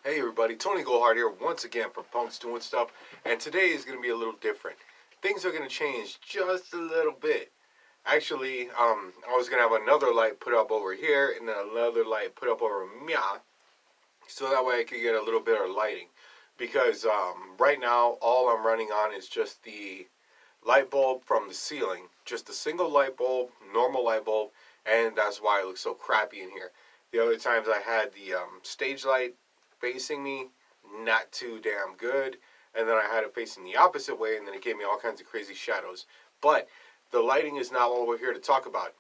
Hey everybody, Tony Goldhart here once again from Punks Doing Stuff, and today is going to be a little different. Things are going to change just a little bit. Actually, I was going to have another light put up over here and then another light put up over me, so that way I could get a little bit of lighting. Because right now, all I'm running on is just the light bulb from the ceiling. Just a single light bulb, normal light bulb, and that's why it looks so crappy in here. The other times I had the stage light facing me, not too damn good. And then I had it facing the opposite way, and then it gave me all kinds of crazy shadows. But the lighting is not what we're here to talk about.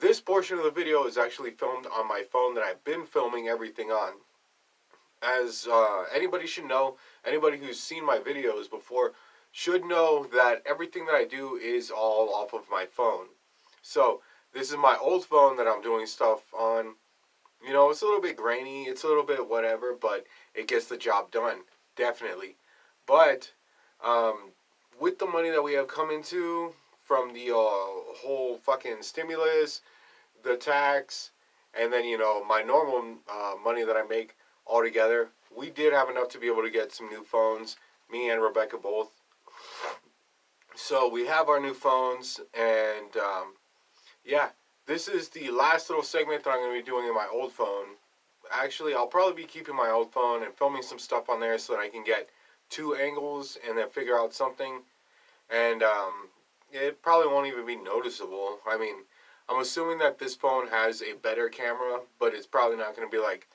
This portion of the video is actually filmed on my phone that I've been filming everything on. As anybody should know, anybody who's seen my videos before should know that everything that I do is all off of my phone. So this is my old phone that I'm doing stuff on. You know, it's a little bit grainy, it's a little bit whatever, but it gets the job done, definitely. But with the money that we have come into from the whole fucking stimulus, the tax, and then, you know, my normal money that I make all together, we did have enough to be able to get some new phones, me and Rebecca both. So we have our new phones, and yeah, this is the last little segment that I'm going to be doing in my old phone. Actually, I'll probably be keeping my old phone and filming some stuff on there so that I can get two angles and then figure out something. And it probably won't even be noticeable. I mean, I'm assuming that this phone has a better camera, but it's probably not going to be like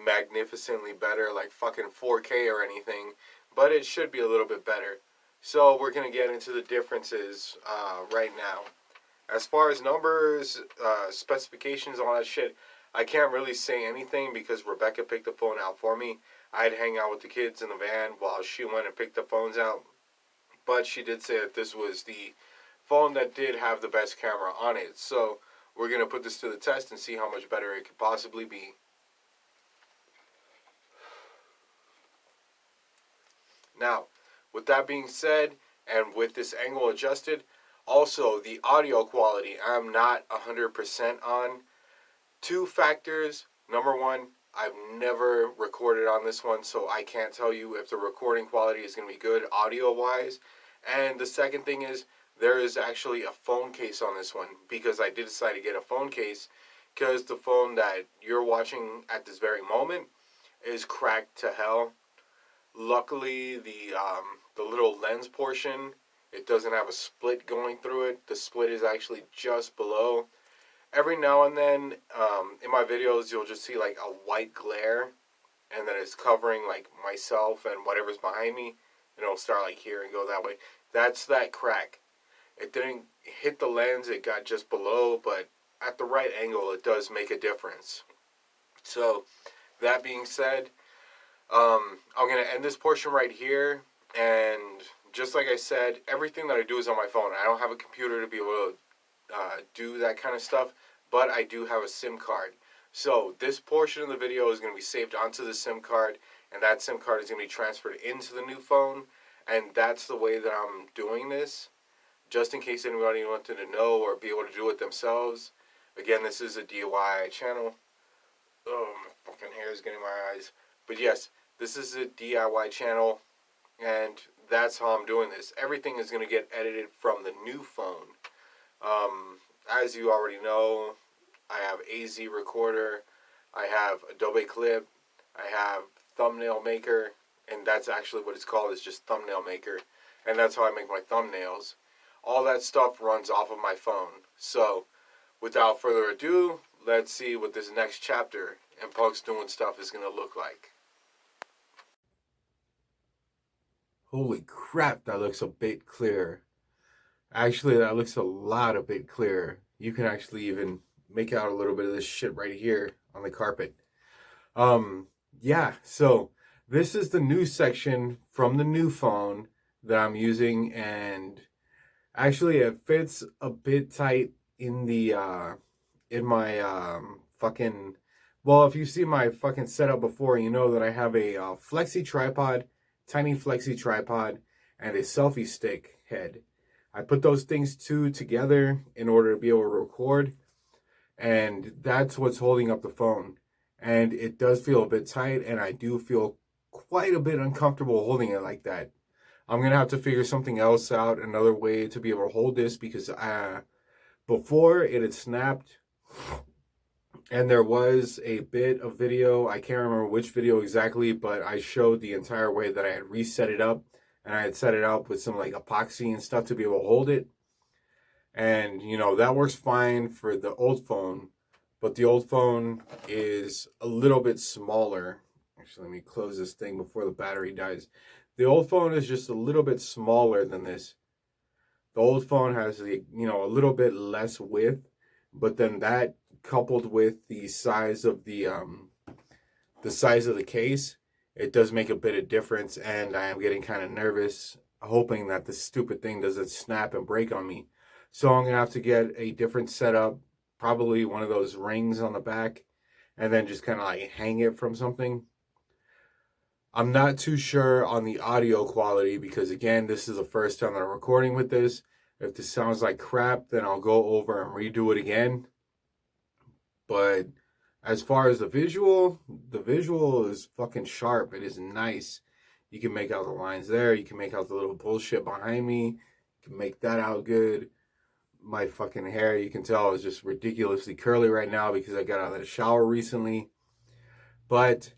magnificently better, like fucking 4K or anything. But it should be a little bit better. So we're going to get into the differences right now. As far as numbers, specifications, all that shit, I can't really say anything because Rebecca picked the phone out for me. I'd hang out with the kids in the van while she went and picked the phones out. But she did say that this was the phone that did have the best camera on it. So we're going to put this to the test and see how much better it could possibly be. Now, with that being said, and with this angle adjusted, also the audio quality, I'm not 100% on. Two factors. Number one, I've never recorded on this one, so I can't tell you if the recording quality is going to be good audio-wise. And the second thing is, there is actually a phone case on this one, because I did decide to get a phone case, because the phone that you're watching at this very moment is cracked to hell. Luckily, the little lens portion, it doesn't have a split going through it. The split is actually just below. Every now and then, in my videos, you'll just see like a white glare, and then it's covering like myself and whatever's behind me, and it'll start like here and go that way. That's that crack. It didn't hit the lens, it got just below, but at the right angle, it does make a difference. So, that being said, I'm going to end this portion right here, and just like I said, everything that I do is on my phone. I don't have a computer to be able to do that kind of stuff, but I do have a SIM card. So this portion of the video is going to be saved onto the SIM card, and that SIM card is going to be transferred into the new phone, and that's the way that I'm doing this, just in case anybody wanted to know or be able to do it themselves. Again, this is a DIY channel. Oh, my fucking hair is getting my eyes. But yes, this is a DIY channel, and that's how I'm doing this. Everything is going to get edited from the new phone. As you already know, I have AZ Recorder, I have Adobe Clip, I have Thumbnail Maker, and that's actually what it's called, it's just Thumbnail Maker, and that's how I make my thumbnails. All that stuff runs off of my phone. So, without further ado, let's see what this next chapter in Punks Doing Stuff is going to look like. Holy crap, that looks a bit clearer. Actually, that looks a bit clearer. You can actually even make out a little bit of this shit right here on the carpet. Yeah, so this is the new section from the new phone that I'm using, and actually it fits a bit tight in the in my fucking, well, if you see my fucking setup before, you know that I have a flexi tripod, tiny flexi tripod, and a selfie stick head. I put those things two together in order to be able to record, and that's what's holding up the phone. and it does feel a bit tight, and I do feel quite a bit uncomfortable holding it like that. I'm gonna have to figure something else out, another way to be able to hold this, because before it had snapped, and there was a bit of video, I can't remember which video exactly, but I showed the entire way that I had reset it up, and I had set it up with some like epoxy and stuff to be able to hold it. And, you know, that works fine for the old phone, but the old phone is a little bit smaller. Actually, let me close this thing before the battery dies. The old phone is just a little bit smaller than this. The old phone has, a little bit less width, but then that coupled with the size of the case, it does make a bit of difference, and I am getting kind of nervous, hoping that this stupid thing doesn't snap and break on me. So I'm gonna have to get a different setup, probably one of those rings on the back, and then just kind of like hang it from something. I'm not too sure on the audio quality, because again, this is the first time that I'm recording with this. If this sounds like crap, then I'll go over and redo it again. But as far as the visual is fucking sharp. It is nice. You can make out the lines there. You can make out the little bullshit behind me. You can make that out good. My fucking hair, you can tell, is just ridiculously curly right now because I got out of the shower recently. But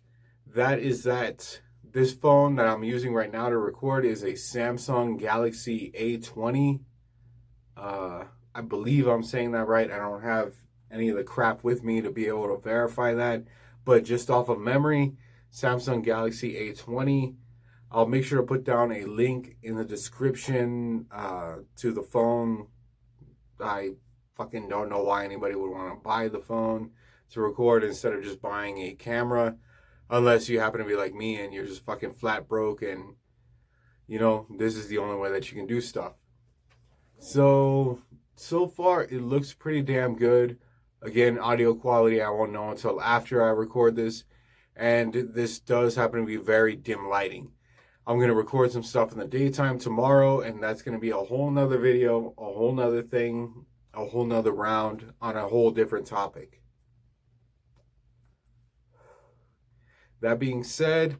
that is that. This phone that I'm using right now to record is a Samsung Galaxy A20. I believe I'm saying that right. I don't have any of the crap with me to be able to verify that. But just off of memory, Samsung Galaxy A20. I'll make sure to put down a link in the description to the phone. I fucking don't know why anybody would want to buy the phone to record instead of just buying a camera, unless you happen to be like me and you're just fucking flat broke and, you know, this is the only way that you can do stuff. So far it looks pretty damn good. Again, audio quality I won't know until after I record this, and this does happen to be very dim lighting. I'm going to record some stuff in the daytime tomorrow, and that's going to be a whole nother video, a whole nother thing, a whole nother round on a whole different topic. That being said,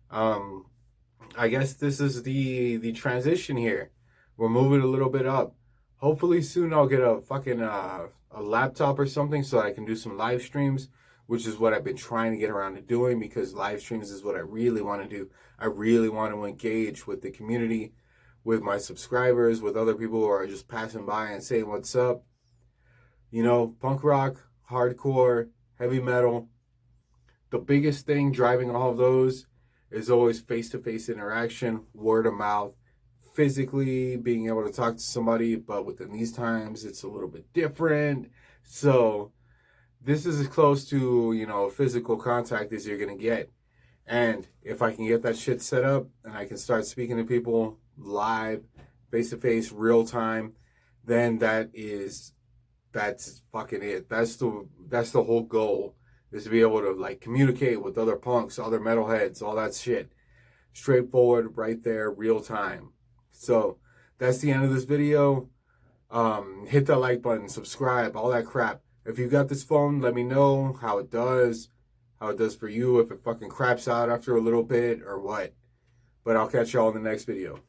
I guess this is the transition here. We're moving a little bit up. Hopefully soon I'll get a fucking a laptop or something so I can do some live streams, which is what I've been trying to get around to doing, because live streams is what I really want to do. I really want to engage with the community, with my subscribers, with other people who are just passing by and saying what's up. You know, punk rock, hardcore, heavy metal. The biggest thing driving all of those is always face-to-face interaction, word of mouth, physically being able to talk to somebody, but within these times it's a little bit different. So this is as close to, you know, physical contact as you're going to get. And if I can get that shit set up and I can start speaking to people live, face-to-face, real time, then that's fucking it. That's the whole goal, is to be able to like communicate with other punks, other metalheads, all that shit. Straightforward, right there, real time. So that's the end of this video. Hit that like button, subscribe, all that crap. If you got this phone, let me know how it does for you, if it fucking craps out after a little bit or what. But I'll catch y'all in the next video.